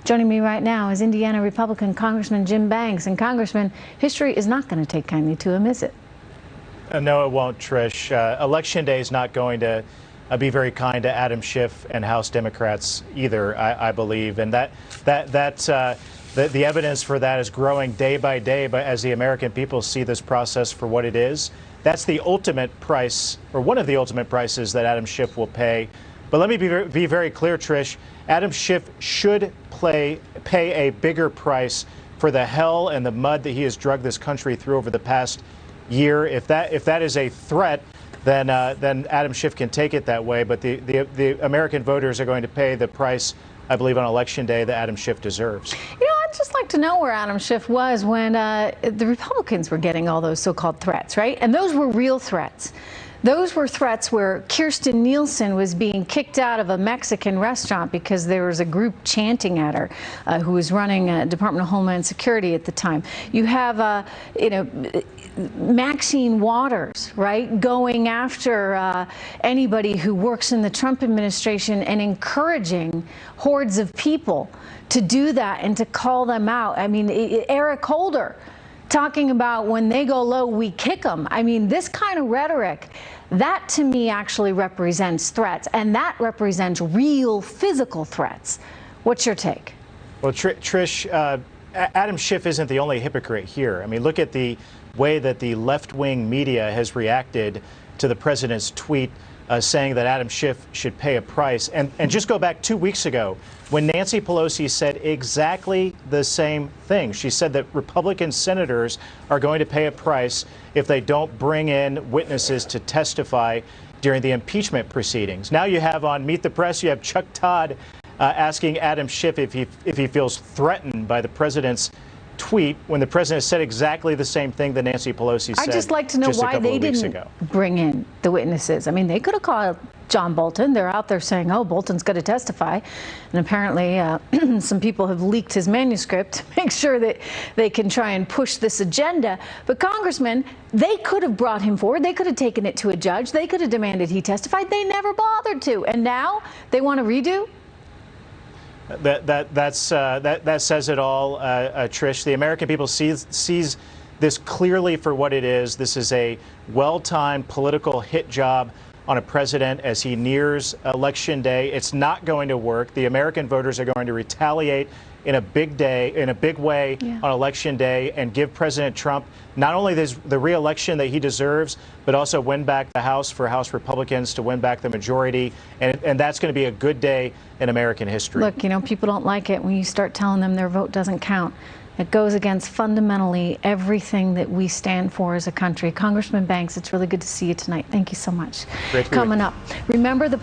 Joining me right now is Indiana Republican Congressman Jim Banks. And Congressman, history is not going to take kindly to him, is it? No, it won't, Trish. Election day is not going to be very kind to Adam Schiff and House Democrats either, I believe. And the evidence for that is growing day by day. But as the American people see this process for what it is, that's the ultimate price, or one of the ultimate prices that Adam Schiff will pay. But let me be very clear, Trish. Adam Schiff should pay a bigger price for the hell and the mud that he has drugged this country through over the past year. If that is a threat, then Adam Schiff can take it that way. But the American voters are going to pay the price, I believe, on Election Day that Adam Schiff deserves. You know, I'd just like to know where Adam Schiff was when the Republicans were getting all those so-called threats, right? And those were real threats. Those were threats where Kirstjen Nielsen was being kicked out of a Mexican restaurant because there was a group chanting at her who was running Department of Homeland Security at the time. You have, Maxine Waters, right, going after anybody who works in the Trump administration and encouraging hordes of people to do that and to call them out. I mean, Eric Holder talking about when they go low, we kick them. I mean, this kind of rhetoric, that to me actually represents threats, and that represents real physical threats. What's your take? Well, Trish, Adam Schiff isn't the only hypocrite here. I mean, look at the way that the left-wing media has reacted to the president's tweet saying that Adam Schiff should pay a price. And just go back 2 weeks ago when Nancy Pelosi said exactly the same thing. She said that Republican senators are going to pay a price if they don't bring in witnesses to testify during the impeachment proceedings. Now you have on Meet the Press, you have Chuck Todd asking Adam Schiff if he feels threatened by the president's tweet when the president said exactly the same thing that Nancy Pelosi said. I'd just like to know why they didn't bring in the witnesses. I mean, they could have called John Bolton. They're out there saying, oh, Bolton's going to testify. And apparently some people have leaked his manuscript to make sure that they can try and push this agenda. But Congressman, they could have brought him forward. They could have taken it to a judge. They could have demanded he testified. They never bothered to. And now they want to redo? That says it all, Trish. The American people sees this clearly for what it is. This is a well-timed political hit job on a president as he nears Election Day. It's not going to work. The American voters are going to retaliate in a big way on Election Day and give President Trump not only the re-election that he deserves, but also win back the House for House Republicans to win back the majority. And that's going to be a good day in American history. Look, you know, people don't like it when you start telling them their vote doesn't count. It goes against fundamentally everything that we stand for as a country. Congressman Banks, it's really good to see you tonight. Thank you so much. Great to be Coming with you. up, remember the